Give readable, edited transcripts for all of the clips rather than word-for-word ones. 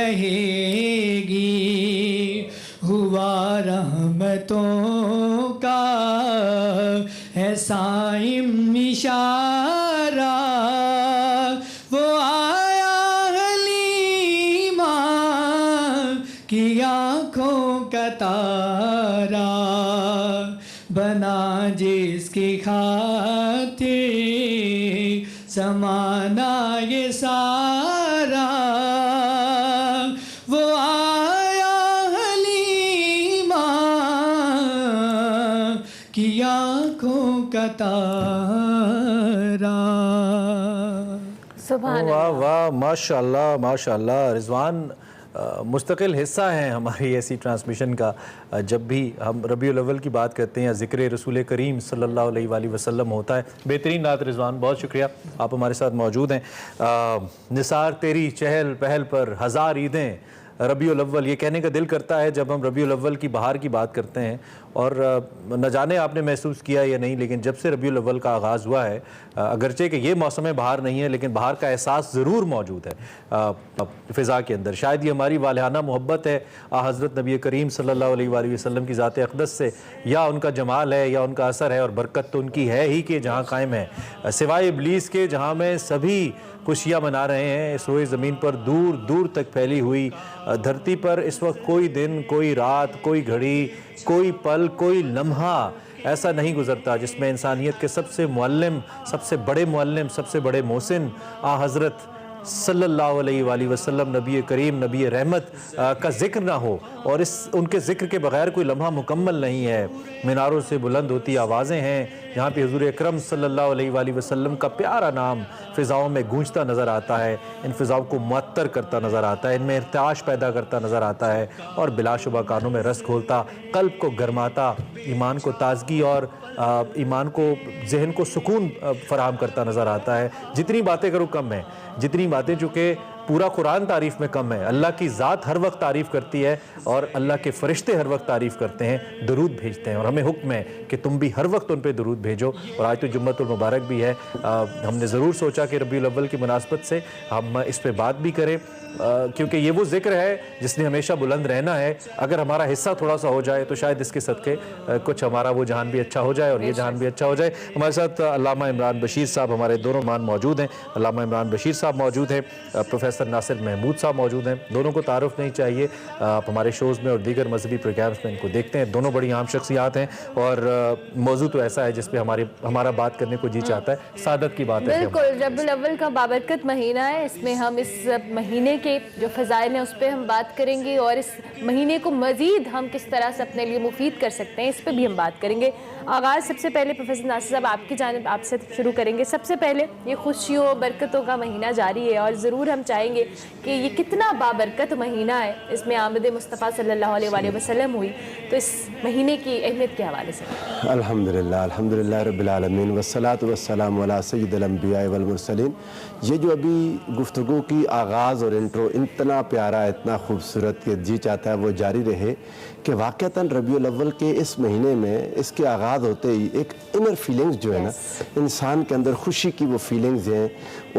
رہے گی، ہوا رحمتوں کا ایسا اشارہ، وہ آیا حلیمہ کی آنکھوں کا تارا، بنا جس کی خاطر زمانہ یہ سارا، وہ آیا حلیمہ کی آنکھوں کا تارا۔ سبحان اللہ، واہ واہ، ماشاء اللہ ماشاء اللہ۔ رضوان مستقل حصہ ہیں ہماری ایسی ٹرانسمیشن کا، جب بھی ہم ربیع الاول کی بات کرتے ہیں یا ذکر رسول کریم صلی اللہ علیہ وآلہ وسلم ہوتا ہے۔ بہترین نعت رضوان، بہت شکریہ، آپ ہمارے ساتھ موجود ہیں۔ نثار تیری چہل پہل پر ہزار عیدیں، ربیع الاول، یہ کہنے کا دل کرتا ہے جب ہم ربیع الاول کی بہار کی بات کرتے ہیں، اور نہ جانے آپ نے محسوس کیا یا نہیں، لیکن جب سے ربیع الاول کا آغاز ہوا ہے، اگرچہ کہ یہ موسم بہار نہیں ہے، لیکن بہار کا احساس ضرور موجود ہے فضا کے اندر۔ شاید یہ ہماری والہانہ محبت ہے حضرت نبی کریم صلی اللہ علیہ وآلہ وسلم کی ذات اقدس سے، یا ان کا جمال ہے یا ان کا اثر ہے، اور برکت تو ان کی ہے ہی کہ جہاں قائم ہے سوائے ابلیس کے، جہاں میں سبھی خوشیاں منا رہے ہیں۔ اس روئے زمین پر دور دور تک پھیلی ہوئی دھرتی پر اس وقت کوئی دن، کوئی رات، کوئی گھڑی، کوئی پل، کوئی لمحہ ایسا نہیں گزرتا جس میں انسانیت کے سب سے معلم، سب سے بڑے معلم، سب سے بڑے محسن حضرت صلی اللہ علیہ وآلہ وسلم، نبی کریم، نبی رحمت کا ذکر نہ ہو، اور ان کے ذکر کے بغیر کوئی لمحہ مکمل نہیں ہے۔ میناروں سے بلند ہوتی آوازیں ہیں جہاں پہ حضور اکرم صلی اللہ علیہ وآلہ وسلم کا پیارا نام فضاؤں میں گونجتا نظر آتا ہے، ان فضاؤں کو معطر کرتا نظر آتا ہے، ان میں ارتعاش پیدا کرتا نظر آتا ہے، اور بلا شبہ کانوں میں رس گھولتا، قلب کو گرماتا، ایمان کو تازگی اور ایمان کو، ذہن کو سکون فراہم کرتا نظر آتا ہے۔ جتنی باتیں کروں کم ہے، جتنی باتیں چونکہ پورا قرآن تعریف میں کم ہے۔ اللہ کی ذات ہر وقت تعریف کرتی ہے، اور اللہ کے فرشتے ہر وقت تعریف کرتے ہیں، درود بھیجتے ہیں، اور ہمیں حکم ہے کہ تم بھی ہر وقت ان پہ درود بھیجو۔ اور آج تو جمعۃ المبارک بھی ہے، ہم نے ضرور سوچا کہ ربیع الاول کی مناسبت سے ہم اس پہ بات بھی کریں، کیونکہ یہ وہ ذکر ہے جس نے ہمیشہ بلند رہنا ہے۔ اگر ہمارا حصہ تھوڑا سا ہو جائے تو شاید اس کے صدقے کچھ ہمارا وہ جہان بھی اچھا ہو جائے اور یہ جہان بھی اچھا ہو جائے۔ ہمارے ساتھ علامہ عمران بشیر صاحب، ہمارے دونوں مان موجود ہیں، علامہ عمران بشیر صاحب موجود ہیں، پروفیسر ناصر محمود صاحب موجود ہیں۔ دونوں کو تعارف نہیں چاہیے، آپ ہمارے شوز میں اور دیگر مذہبی پروگرامز میں ان کو دیکھتے ہیں، دونوں بڑی عام شخصیات ہیں، اور موضوع تو ایسا ہے جس پہ ہمارا بات کرنے کو جی چاہتا ہے، سعادت کی بات ہے۔ بالکل، ربیع الاول کا بابرکت مہینہ ہے، اس میں ہم اس مہینے کے جو فضائل ہیں اس پہ ہم بات کریں گے، اور اس مہینے کو مزید ہم کس طرح سے اپنے لیے مفید کر سکتے ہیں اس پہ بھی ہم بات کریں گے۔ آغاز سب سے پہلے پروفیسر ناصر صاحب آپ کی جانب، آپ سے شروع کریں گے۔ سب سے پہلے یہ خوشیوں برکتوں کا مہینہ جاری ہے، اور ضرور ہم چاہیں گے کہ یہ کتنا بابرکت مہینہ ہے، اس میں آمد مصطفیٰ صلی اللہ علیہ وآلہ وسلم ہوئی، تو اس مہینے کی اہمیت کے حوالے سے۔ الحمدللہ رب العالمین، والصلاة والسلام علی سید الانبیاء والمرسلین۔ یہ جو ابھی گفتگو کی آغاز اور انٹرو اتنا پیارا، اتنا خوبصورت کہ جی چاہتا ہے وہ جاری رہے، کہ واقعتاً ربیع الاول کے اس مہینے میں اس کے آغاز ہوتے ہی ایک انر فیلنگز جو ہے نا، انسان کے اندر خوشی کی وہ فیلنگز ہیں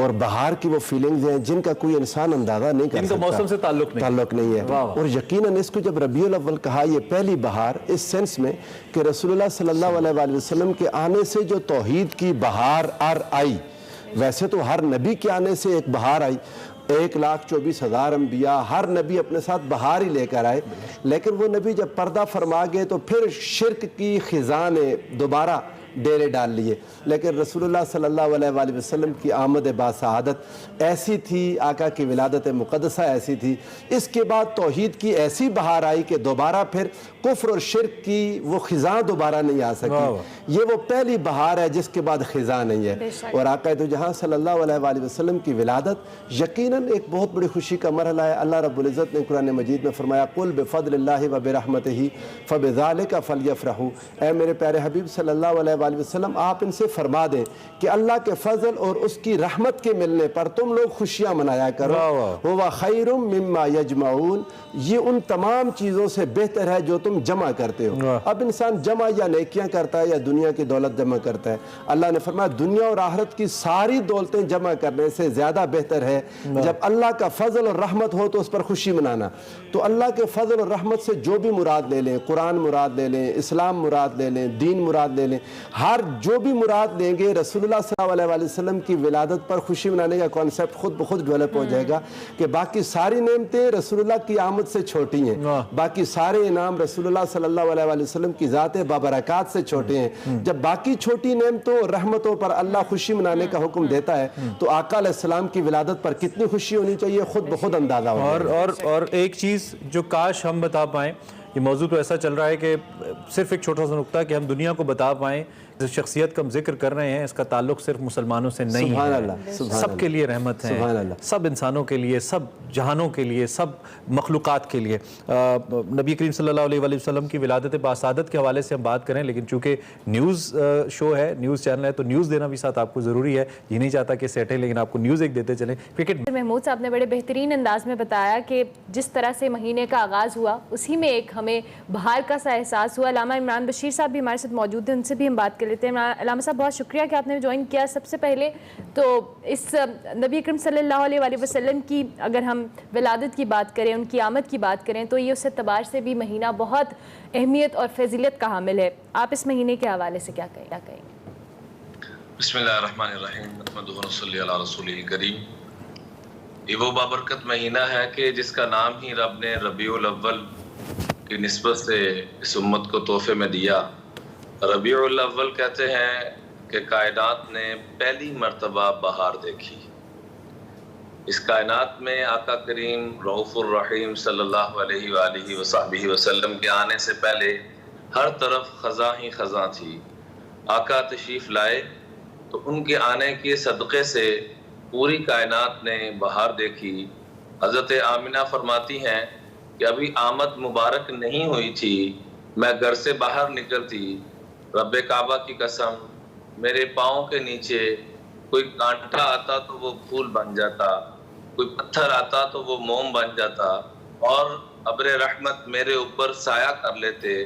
اور بہار کی وہ فیلنگز ہیں جن کا کوئی انسان اندازہ نہیں کر سکتا، موسم سے تعلق نہیں ہے۔ اور یقیناً اس کو جب ربیع الاول کہا، یہ پہلی بہار اس سینس میں کہ رسول اللہ صلی اللہ علیہ وآلہ وسلم کے آنے سے جو توحید کی بہار آئی، ویسے تو ہر نبی کے آنے سے ایک بہار آئی، 1,24,000 انبیاء، ہر نبی اپنے ساتھ بہار ہی لے کر آئے، لیکن وہ نبی جب پردہ فرما گئے تو پھر شرک کی خزاں نے دوبارہ ڈیرے ڈال لیے۔ لیکن رسول اللہ صلی اللہ علیہ وآلہ وسلم کی آمد باسعادت ایسی تھی، آقا کی ولادت مقدسہ ایسی تھی، اس کے بعد توحید کی ایسی بہار آئی کہ دوبارہ پھر کفر اور شرک کی وہ خزاں دوبارہ نہیں آ سکی۔ یہ وہ پہلی بہار ہے جس کے بعد خزاں نہیں ہے۔ اور آقا دو جہاں صلی اللہ علیہ وآلہ وسلم کی ولادت یقیناً ایک بہت بڑی خوشی کا مرحلہ ہے۔ اللہ رب العزت نے قرآن مجید میں فرمایا، قُلْ بِفَضْلِ اللَّهِ وَبِرَحْمَتِهِ فَبِذَلِكَ فَلْيَفْرَحُوا۔ اے میرے پیارے حبیب صلی اللہ علیہ वसल्लम आप इनसे फरमा दें कि अल्लाह के फजल और उसकी रहमत के मिलने पर तुम लोग खुशियां मनाया करो। हुवा खैरुम मिम्मा यजमाऊन, ये उन तमाम चीज़ों से बेहतर है जो तुम जमा करते हो। अब इंसान जमा या नेकियां करता है या दुनिया की दौलत जमा करता है। अल्लाह ने फरमाया दुनिया और आखिरत की सारी दौलतें जमा करने से ज़्यादा बेहतर है जब अल्लाह का फजल और रहमत हो तो उस पर खुशी मनाना। तो अल्लाह के फजल और रहमत से जो भी मुराद ले लें, कुरान मुराद ले लें, इस्लाम मुराद ले लें, दीन मुराद ले लें, हर जो भी मुराद लेंगे रसूलुल्लाह सल्लल्लाहु अलैहि वसल्लम की विलादत पर खुशी मनाने का कॉन्सेप्ट खुद ब खुद डेवलप हो जाएगा कि बाकी सारी नेमतें रसूलुल्लाह की आमद से छोटी हैं, बाकी सारे इनाम रसूलुल्लाह सल्लल्लाहु अलैहि वसल्लम की ज़ात बाबरकात से छोटे हैं। जब बाकी छोटी नेमतों और रहमतों पर अल्लाह खुशी मनाने का हुक्म देता है तो आका अलैहिस्सलाम की विलादत पर कितनी खुशी होनी चाहिए खुद ब खुद अंदाजा हो। और एक चीज़ जो काश हम बता पाएँ, ये मौजू तो ऐसा चल रहा है कि सिर्फ एक छोटा सा नुक्ता कि हम दुनिया को बता पाएँ जिस शख्सियत का हम जिक्र कर रहे हैं इसका ताल्लुक सिर्फ मुसलमानों से नहीं है, सबके लिए रहमत है, सब इंसानों के लिए, सब जहानों के लिए, सब मखलूक़ात के लिए। नबी करीम सल्लल्लाहु अलैहि वसल्लम की विलादत बासादत के हवाले से हम बात करें, लेकिन चूँकि न्यूज़ शो है, न्यूज़ चैनल है, तो न्यूज़ देना भी साथ आपको ज़रूरी है। ये नहीं चाहता कि सेट है, लेकिन आपको न्यूज़ एक देते चलें। क्रिकेट महमूद साहब ने बड़े बेहतरीन अंदाज में बताया कि जिस तरह से महीने का आगाज़ हुआ उसी में एक हमें बाहर का सा एहसास हुआ। अल्लामा इमरान बशीर साहब भी हमारे साथ मौजूद हैं, उनसे भी हम बात कर लेते हैं। अल्लामा साहब बहुत शुक्रिया कि आपने ज्वाइन किया। सबसे पहले तो इस नबी अकरम सल्लल्लाहु अलैहि वसल्लम की अगर हम विलादत की बात करें, उनकी आमद की बात करें, तो ये उस एतबार से भी महीना बहुत अहमियत और फजीलत का हामिल है। आप इस महीने के हवाले से क्या कहेंगे? बिस्मिल्लाहिर्रहमानिर्रहीम, नहमदुहु व नसल्ली अला रसूलिल करीम। ये वो बाबरकत महीना है कि जिसका नाम ही रब ने रबीउल अव्वल की निस्बत से इस उम्मत को तोहफे में दिया। रबीउल अव्वल कहते हैं कि कायनात ने पहली मर्तबा बहार देखी। इस कायनात में आका करीम रऊफुर रहीम सल्लल्लाहु अलैहि वसल्लम के आने से पहले हर तरफ ख़ज़ा ही ख़ज़ा थी। आका तशरीफ़ लाए तो उनके आने के सदक़े से पूरी कायनात ने बहार देखी। हज़रत आमिना फरमाती हैं कि अभी आमद मुबारक नहीं हुई थी, मैं घर से बाहर निकलती, रब्बे काबा की कसम मेरे पाँव के नीचे कोई कांटा आता तो वो फूल बन जाता, कोई पत्थर आता तो वो मोम बन जाता, और अब्र रहमत मेरे ऊपर साया कर लेते।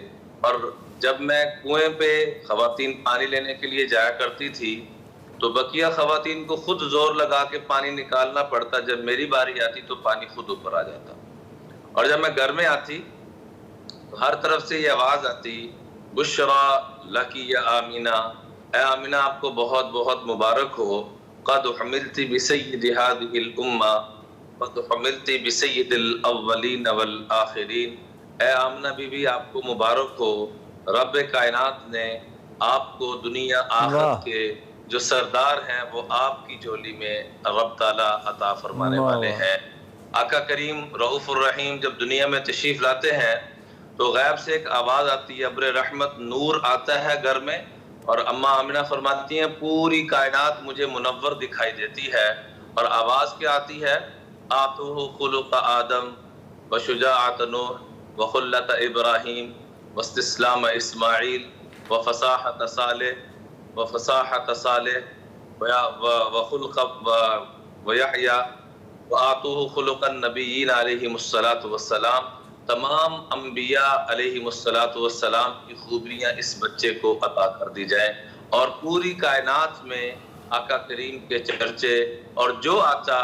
और जब मैं कुएं पे ख़वातीन पानी लेने के लिए जाया करती थी तो बकिया ख़वातीन को खुद जोर लगा के पानी निकालना पड़ता, जब मेरी बारी आती तो पानी खुद ऊपर आ जाता। और जब मैं घर में आती तो हर तरफ से ये आवाज़ आती, बुशरा लकी या आमीना, ए आमीना आपको बहुत बहुत मुबारक हो, क़द हमिलती बिसय्यिदि हादिहिल उम्मा, क़द हमिलती बिसय्यिदिल अव्वलीन वल आखिरीन। ए आमिना बीबी आपको मुबारक हो, रब कायनात ने आपको दुनिया आखिरत के जो सरदार हैं वो आपकी झोली में रब ताला अता फरमाने वाले हैं। आका करीम रऊफुर रहीम जब दुनिया में तशरीफ़ लाते हैं तो गैब से एक आवाज़ आती है, अब्र रहमत नूर आता है घर में, और अम्मा आमिना फरमाती हैं पूरी कायनात मुझे मुनव्वर दिखाई देती है। और आवाज़ क्या आती है, आतुहु खुलुक़ आदम व शुजाअत नूह व खुल्लत इब्राहीम व इस्तिस्लाम इस्माईल व फसाहत सालेह व फसाहत सालेह व खुल्क़ व यहया व आतुहु खुलुक़न नबिय्यीन अलैहिमुस्सलातु वस्सलाम। तमाम अम्बिया अलैहिमुस्सलातु वस्सलाम की खूबियाँ इस बच्चे को अता कर दी जाए, और पूरी कायनात में आका करीम के चर्चे, और जो आता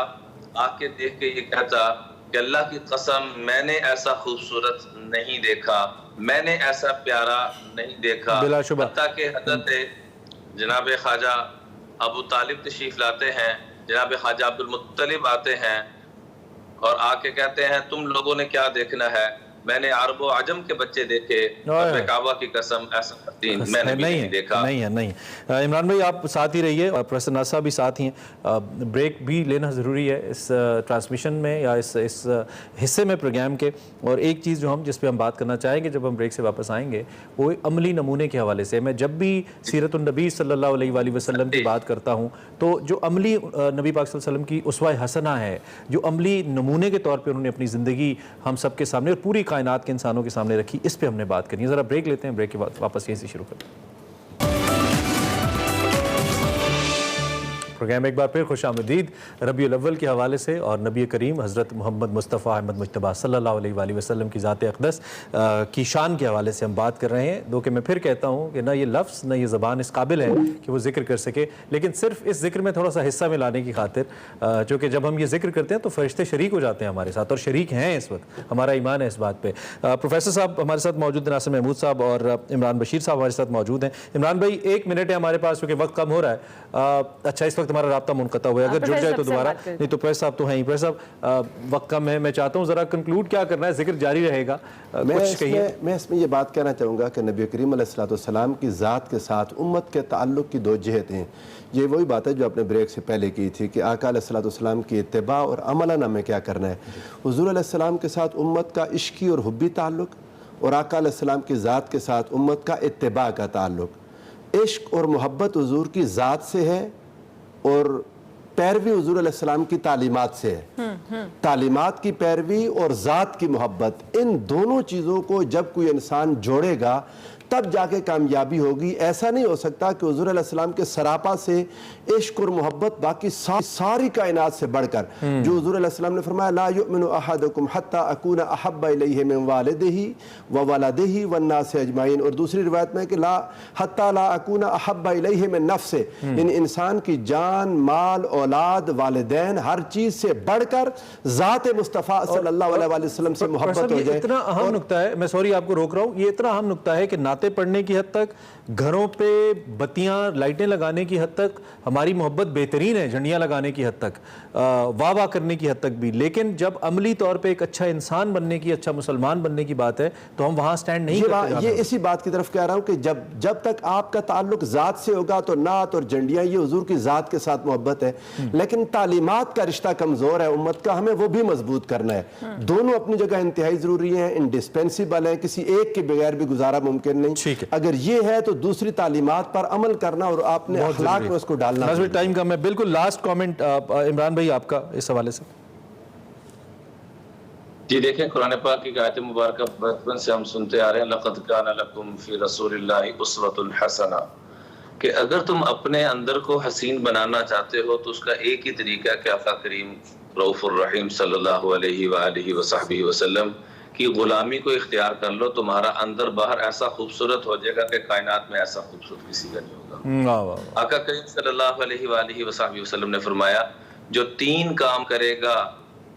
आके देख के ये कहता कि अल्लाह की कसम मैंने ऐसा खूबसूरत नहीं देखा, मैंने ऐसा प्यारा नहीं देखा। हत्ता के हज़रत जनाब ख्वाजा अबू तालिब तशरीफ़ लाते हैं, जनाब ख्वाजा अब्दुल मुत्तलिब आते हैं और आके कहते हैं तुम लोगों ने क्या देखना है, मैंने अरब व अजम के बच्चे देखे, काबा की कसम ऐसा हसीन मैंने नहीं देखा। नहीं है। इमरान भाई आप साथ ही रहिए, और प्रोफेसर नाज़ साहब भी साथ ही हैं। ब्रेक भी लेना ज़रूरी है इस ट्रांसमिशन में या इस हिस्से में प्रोग्राम के। और एक चीज़ जो जिस पे हम बात करना चाहेंगे जब हम ब्रेक से वापस आएंगे, वो अमली नमूने के हवाले से। मैं जब भी सीरतुन नबी सल्लल्लाहु अलैहि वसल्लम की बात करता हूँ तो जो अमली नबी पाक सल्लल्लाहु अलैहि वसल्लम की उसवा हसना है, जो अमली नमूने के तौर पर उन्होंने अपनी ज़िंदगी हम सब के सामने और पूरी कायनात के इंसानों के सामने रखी, इस पे हमने बात करनी है। ज़रा ब्रेक लेते हैं, ब्रेक के बाद वापस यहीं से शुरू करते हैं। प्रोग्राम एक बार फिर खुश आमदीद रबीउल अव्वल के हवाले से और नबी करीम हज़रत मोहम्मद मुस्तफ़ा अहमद मुज्तबा सल्लल्लाहु अलैहि वसल्लम की ज़ात अक़दस की शान के हवाले से हम बात कर रहे हैं। दो कि मैं फिर कहता हूँ कि ना ये लफ्ज़ ना ये ज़बान इस काबिल है कि वो ज़िक्र कर सके, लेकिन सिर्फ इस ज़िक्र में थोड़ा सा हिस्सा मिलाने की खातिर, चूँकि जब हम ये ज़िक्र करते हैं तो फ़रिश्ते शरीक हो जाते हैं हमारे साथ, और शरीक हैं इस वक्त, हमारा ईमान है इस बात पर। प्रोफेसर साहब हमारे साथ मौजूद हैं, नासिर महमूद साहब और इमरान बशीर साहब हमारे साथ मौजूद हैं। इमरान भाई 1 मिनट है हमारे पास क्योंकि वक्त कम हो रहा है। अच्छा, इस वक्त हमारा राब्ता मुनक़ता हुआ है, अगर जुड़ जाए तो दोबारा, नहीं तो प्रेस साहब तो हैं ही। प्रेस साहब वक्त कम है, मैं चाहता हूँ ज़रा कंक्लूड क्या करना है, जिक्र जारी रहेगा, मैं इसमें ये बात कहना चाहूँगा कि नबी करीम अलैहिस्सलाम की ज़ात के साथ उम्मत के ताल्लुक़ की 2 जहतें हैं। ये वही बात है जो आपने ब्रेक से पहले की थी कि आका अलैहिस्सलाम की इत्तिबा और अमलन हमें क्या करना है। हुज़ूर अलैहिस्सलाम के साथ उम्मत का इश्की और हुब्बी ताल्लुक़, और आका अलैहिस्सलाम की ज़ात के साथ उम्मत का इत्तिबा का ताल्लुक़। इश्क और मोहब्बत हुज़ूर की ज़ात से है और पैरवी हुज़ूर अलैहिस्सलाम की तालीमात से है। तालीमात की पैरवी और ज़ात की मोहब्बत, इन दोनों चीज़ों को जब कोई इंसान जोड़ेगा तब जाके कामयाबी होगी। ऐसा नहीं हो सकता कि हुज़ूर अलैहिस्सलाम के सरापा से इश्क और मोहब्बत बाकी सारी कायनात से बढ़कर, जो हुज़ूर अलैहिस्सलाम ने फरमाया ला युमिनु अहदुकुम हत्ता अकूना अहब्बा इलैहि मिन वालिदिही व वलदिही वन्नासि अजमाइन, और दूसरी रिवायत में कि ला हत्ता ला अकूना अहब्बा इलैहि मिन नफ्से, इन इंसान की जान, माल, औलाद, वालिदैन, हर चीज़ से बढ़कर ज़ात मुस्तफ़ा सल्लल्लाहु अलैहि वसल्लम से मोहब्बत हो जाए। इतना अहम नुक्ता है, मैं सॉरी आपको रोक रहा हूँ, ये इतना अहम नुक्ता है कि नाते पढ़ने की हद तक, घरों पे बत्तियां लाइटें लगाने की हद तक हमारी मोहब्बत बेहतरीन है, झंडियां लगाने की हद तक, वाह वाह करने की हद तक भी, लेकिन जब अमली तौर पे एक अच्छा इंसान बनने की, अच्छा मुसलमान बनने की बात है तो हम वहां स्टैंड नहीं करते। ये इसी बात की तरफ कह रहा हूं कि जब तक आपका ताल्लुक ज़ात से होगा तो नात और झंडियां ये हुजूर की ज़ात के साथ मोहब्बत है, लेकिन तालीमात का रिश्ता कमज़ोर है उम्मत का, हमें वो भी मजबूत करना है। दोनों अपनी जगह इंतहाई ज़रूरी हैं, इंडिस्पेंसिबल हैं, किसी एक के बगैर भी गुजारा मुमकिन नहीं। अगर ये है तो दूसरी तालीमात पर अमल करना और आपने अखलाक में उसको डालना। टाइम कम है, बिल्कुल लास्ट कमेंट इमरान भाई आपका इस हवाले से। जी देखें, कुरान पाक की आयत मुबारक बचपन से हम सुनते आ रहे हैं, लक़द काना लकुम फ़ी रसूलिल्लाहि उस्वतुन हसना, कि अगर तुम अपने अंदर को हसीन बनाना चाहते हो तो उसका एक ही तरीका है कि आका करीम रऊफ़ुर रहीम सल्लल्लाहु अलैहि वसल्लम की गुलामी को इख्तियार कर लो, तुम्हारा अंदर बाहर ऐसा खूबसूरत हो जाएगा कि कायनात में ऐसा खूबसूरत किसी का नहीं होगा। आका करीम सल्लल्लाहु अलैहि वसल्लम ने फरमाया, जो 3 काम करेगा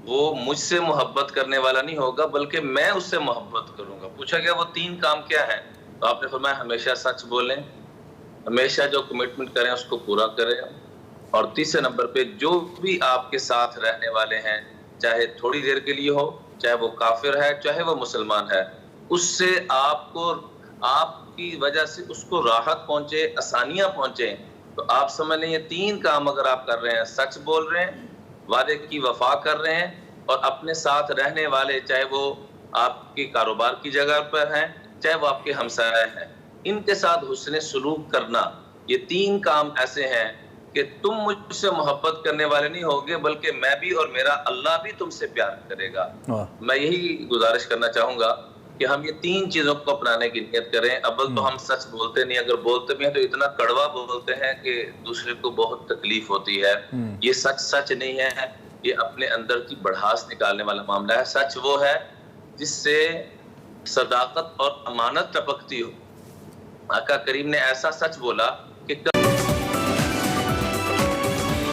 वो मुझसे मोहब्बत करने वाला नहीं होगा बल्कि मैं उससे मोहब्बत करूंगा। पूछा गया वो 3 काम क्या है, तो आपने फरमाया हमेशा सच बोलें, हमेशा जो कमिटमेंट करें उसको पूरा करें, और तीसरे नंबर पे जो भी आपके साथ रहने वाले हैं, चाहे थोड़ी देर के लिए हो, चाहे वो काफिर है, चाहे वो मुसलमान है, उससे आपको, आपकी वजह से उसको राहत पहुंचे, आसानियां पहुंचे, तो आप समझ लें ये 3 काम अगर आप कर रहे हैं, सच बोल रहे हैं, वादे की वफा कर रहे हैं, और अपने साथ रहने वाले, चाहे वो आपके कारोबार की जगह पर हैं, चाहे वो आपके हमसाये हैं, इनके साथ हुस्न सलूक करना, ये 3 काम ऐसे हैं कि तुम मुझसे मोहब्बत करने वाले नहीं होगे बल्कि मैं भी और मेरा अल्लाह भी तुमसे प्यार करेगा। मैं यही गुजारिश करना चाहूंगा कि हम ये 3 चीजों को अपनाने की नियत करें। अव्वल तो हम सच बोलते नहीं, अगर बोलते भी हैं तो इतना कड़वा बोलते हैं कि दूसरे को बहुत तकलीफ होती है। ये सच नहीं है, ये अपने अंदर की बढ़ास निकालने वाला मामला है। सच वो है जिससे सदाकत और अमानत टपकती हो। आका करीम ने ऐसा सच बोला कि